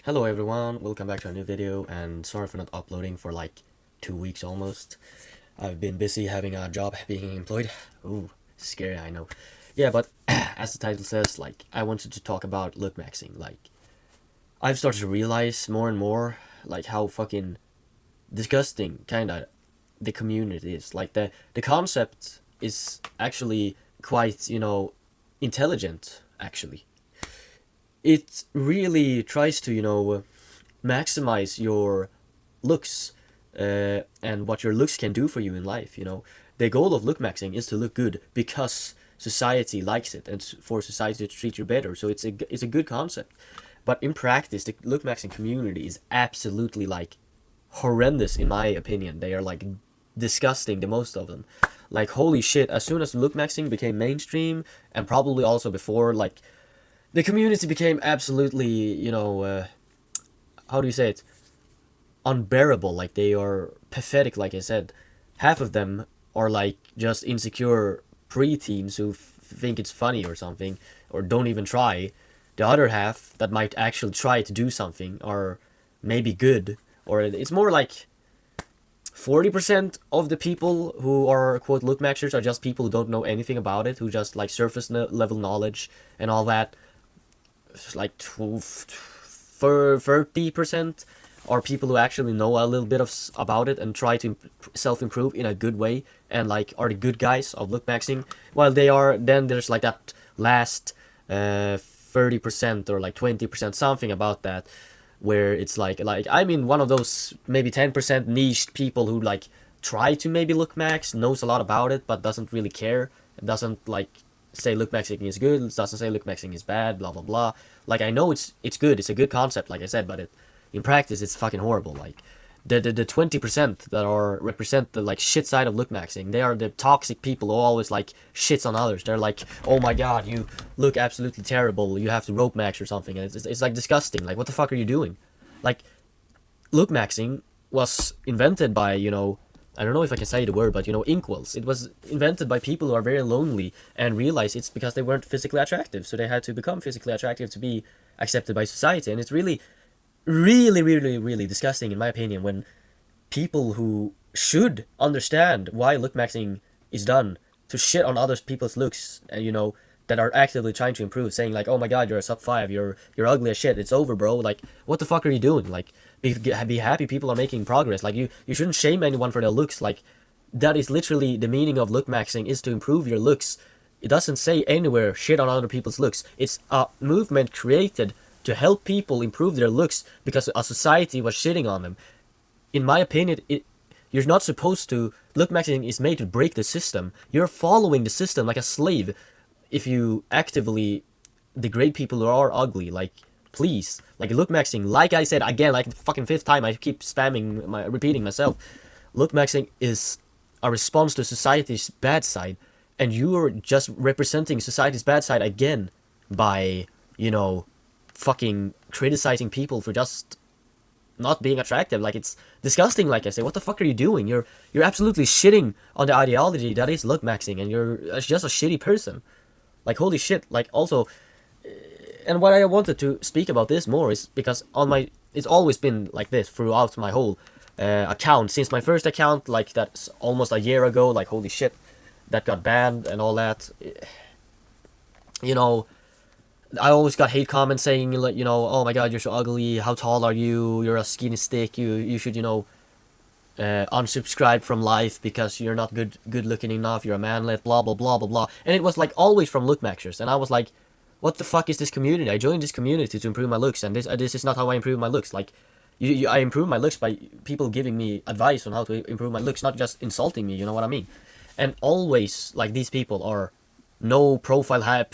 Hello everyone, welcome back to a new video, and sorry for not uploading for like 2 weeks almost. I've been busy having a job, being employed. Ooh, scary, I know. Yeah, but as the title says, like, I wanted to talk about look maxing. Like, I've started to realize more and more, like, how fucking disgusting, kinda, the community is. Like, the concept is actually quite, intelligent, actually. It really tries to, maximize your looks and what your looks can do for you in life. The goal of look maxing is to look good because society likes it and for society to treat you better. So it's a good concept, but in practice, the look maxing community is absolutely like horrendous in my opinion. They are like disgusting, the most of them. Like, holy shit! As soon as look maxing became mainstream, and probably also before, like, the community became absolutely, how do you say it, unbearable. Like, they are pathetic, like I said. Half of them are like just insecure preteens who think it's funny or something, or don't even try. The other half that might actually try to do something are maybe good, or it's more like 40% of the people who are quote look maxers are just people who don't know anything about it, who just like surface level knowledge and all that. Like 30% are people who actually know a little bit about it and try to self-improve in a good way, and like are the good guys of look maxing. While they are, then there's like that last 30% or like 20%, something about that, where it's like I'm in one of those maybe 10% niche people who like try to maybe look max, knows a lot about it but doesn't really care, doesn't like say look maxing is good, doesn't say look maxing is bad, blah blah blah. Like, I know it's good, it's a good concept, like I said, but in practice it's fucking horrible. Like, the 20% that are represent the like shit side of look maxing, they are the toxic people who always like shits on others. They're like, oh my god, you look absolutely terrible, you have to rope max or something, and it's like disgusting. Like, what the fuck are you doing? Like, look maxing was invented by, I don't know if I can say the word, but inkwells. It was invented by people who are very lonely and realize it's because they weren't physically attractive, so they had to become physically attractive to be accepted by society. And it's really, really, really, really disgusting, in my opinion, when people who should understand why look maxing is done to shit on other people's looks, and that are actively trying to improve, saying like, oh my god, you're a sub 5, you're ugly as shit, it's over, bro. Like, what the fuck are you doing? Like, be happy people are making progress. Like, you shouldn't shame anyone for their looks. Like, that is literally the meaning of look maxing, is to improve your looks. It doesn't say anywhere shit on other people's looks. It's a movement created to help people improve their looks because a society was shitting on them. In my opinion, you're not supposed to. Look maxing is made to break the system. You're following the system like a slave if you actively degrade people who are ugly. Like, please, like, look maxing, like I said again, like the fucking fifth time, I keep repeating myself. Look maxing is a response to society's bad side, and you're just representing society's bad side again by, fucking criticizing people for just not being attractive. Like, it's disgusting. Like I say, what the fuck are you doing? You're absolutely shitting on the ideology that is look maxing, and you're just a shitty person. Like, holy shit. Like, also, and what I wanted to speak about this more is because it's always been like this throughout my whole account, since my first account, like, that's almost a year ago. Like, holy shit, that got banned and all that. you know I always got hate comments saying, like, oh my god, you're so ugly, how tall are you, you're a skinny stick, you should, unsubscribe from life because you're not good looking enough, you're a manlet, blah blah blah blah blah. And it was like always from look maxers, and I was like, what the fuck is this community? I joined this community to improve my looks, and this is not how I improve my looks. Like, I improve my looks by people giving me advice on how to improve my looks, not just insulting me. You know what I mean? And always, like, these people are no profile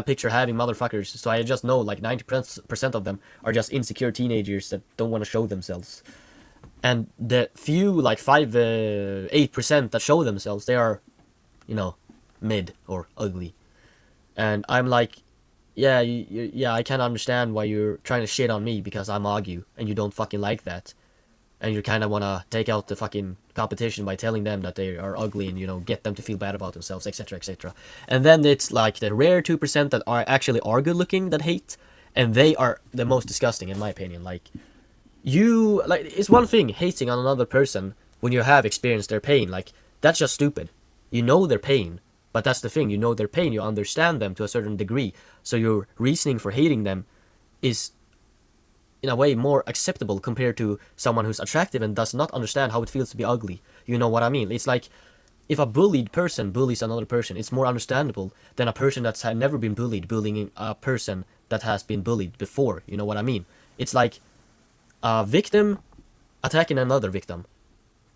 picture having motherfuckers. So I just know like 90% of them are just insecure teenagers that don't want to show themselves. And the few, like 8% that show themselves, they are, mid or ugly. And I'm like, yeah, yeah, I can understand why you're trying to shit on me because I'm Agu and you don't fucking like that. And you kind of want to take out the fucking competition by telling them that they are ugly and, get them to feel bad about themselves, etc., etc. And then it's like the rare 2% that are actually good looking that hate. and they are the most disgusting in my opinion. Like, you, like, it's one thing hating on another person when you have experienced their pain. Like, that's just stupid. You know their pain, but that's the thing, you know their pain, you understand them to a certain degree, so your reasoning for hating them is in a way more acceptable compared to someone who's attractive and does not understand how it feels to be ugly. You know what I mean? It's like, if a bullied person bullies another person, it's more understandable than a person that's had never been bullied bullying a person that has been bullied before. You know what I mean? It's like a victim attacking another victim.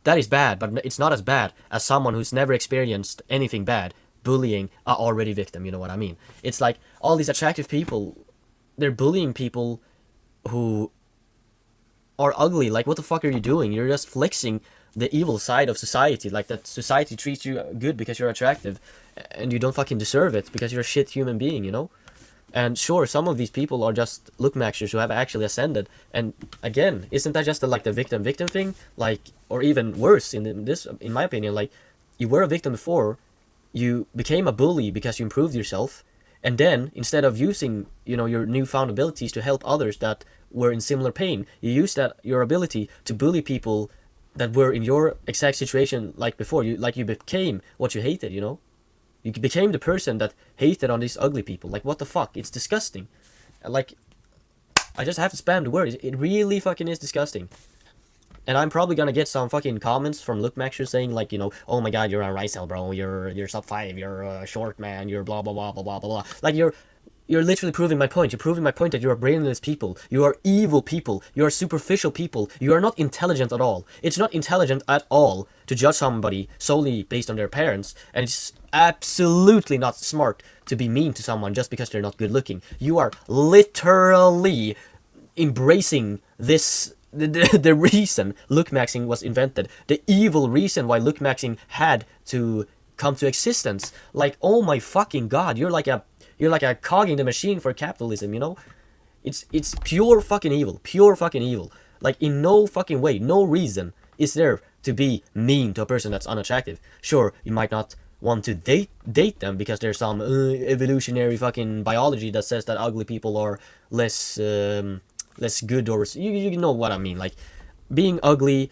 That is bad, but it's not as bad as someone who's never experienced anything bad bullying a already victim. You know what I mean? It's like all these attractive people, they're bullying people who are ugly. Like, what the fuck are you doing? You're just flexing the evil side of society. Like, that society treats you good because you're attractive, and you don't fucking deserve it because you're a shit human being, you know? And sure, some of these people are just lookmaxers who have actually ascended. And again, isn't that just like the victim thing? Like, or even worse in my opinion, like, you were a victim before, you became a bully because you improved yourself, and then instead of using, you know, your newfound abilities to help others that were in similar pain, you used that your ability to bully people that were in your exact situation like before. You became what you hated, you know? You became the person that hated on these ugly people. Like, what the fuck? It's disgusting. Like, I just have to spam the word. It really fucking is disgusting. And I'm probably gonna get some fucking comments from lookmaxers saying, like, you know, oh my god, you're a Ricel, bro. You're sub 5. You're a short man. You're blah blah blah blah blah blah. Like, you're literally proving my point. You're proving my point that you are brainless people. You are evil people. You are superficial people. You are not intelligent at all. It's not intelligent at all to judge somebody solely based on their parents. And it's absolutely not smart to be mean to someone just because they're not good looking. You are literally embracing this, the reason lookmaxing was invented. The evil reason why lookmaxing had to come to existence. Like, oh my fucking god, you're like a cog in the machine for capitalism, you know? It's pure fucking evil. Pure fucking evil. Like, in no fucking way, no reason is there to be mean to a person that's unattractive. Sure, you might not want to date them because there's some evolutionary fucking biology that says that ugly people are less good, or you know what I mean. Like, being ugly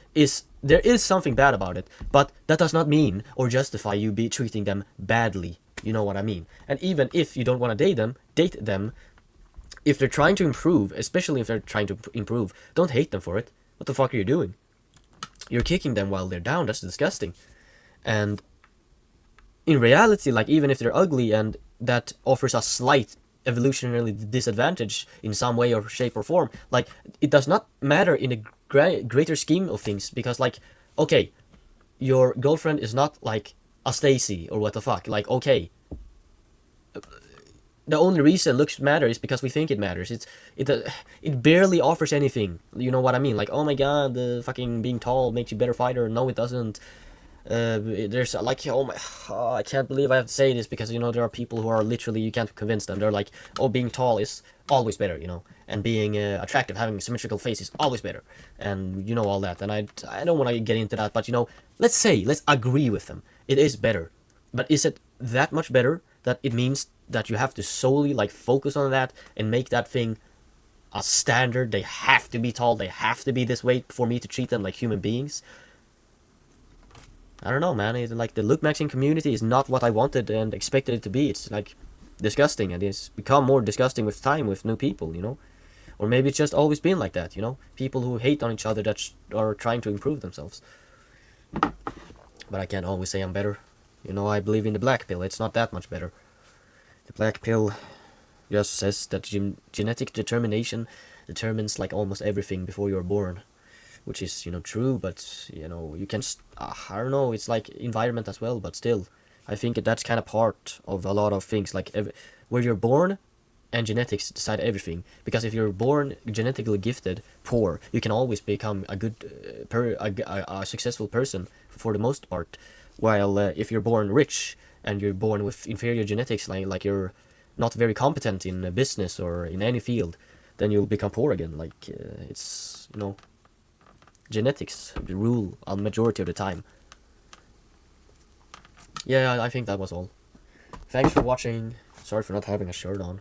there is something bad about it, but that does not mean or justify you be treating them badly. You know what I mean? And even if you don't want to date them, if they're trying to improve, especially if they're trying to improve, don't hate them for it. What the fuck are you doing? You're kicking them while they're down. That's disgusting. And in reality, like, even if they're ugly and that offers a slight evolutionary disadvantage in some way or shape or form, like, it does not matter in the greater scheme of things, because, like, okay, your girlfriend is not like a Stacy or what the fuck. Like, okay, the only reason looks matter is because we think it matters. It barely offers anything. You know what I mean? Like, oh my god, the fucking being tall makes you better fighter. No, it doesn't. There's like, I can't believe I have to say this, because, you know, there are people who are literally, you can't convince them. They're like, oh, being tall is always better, you know, and being attractive, having a symmetrical face is always better, and you know, all that. And I don't want to get into that, but, you know, let's agree with them. It is better, but is it that much better that it means that you have to solely, like, focus on that and make that thing a standard? They have to be tall, they have to be this way for me to treat them like human beings? I don't know, man. It's like, the lookmaxing community is not what I wanted and expected it to be. It's like disgusting, and it's become more disgusting with time, with new people, you know? Or maybe it's just always been like that, you know? People who hate on each other that are trying to improve themselves. But I can't always say I'm better. You know, I believe in the black pill. It's not that much better. The black pill just says that genetic determination determines, like, almost everything before you're born. Which is, you know, true, but, you know, you can, I don't know, it's like environment as well, but still, I think that's kind of part of a lot of things, like, where you're born and genetics decide everything. Because if you're born genetically gifted, poor, you can always become a good, a successful person for the most part. While if you're born rich and you're born with inferior genetics, like you're not very competent in business or in any field, then you'll become poor again. Like, it's, you know, genetics rule a majority of the time. Yeah, I think that was all. Thanks for watching. Sorry for not having a shirt on.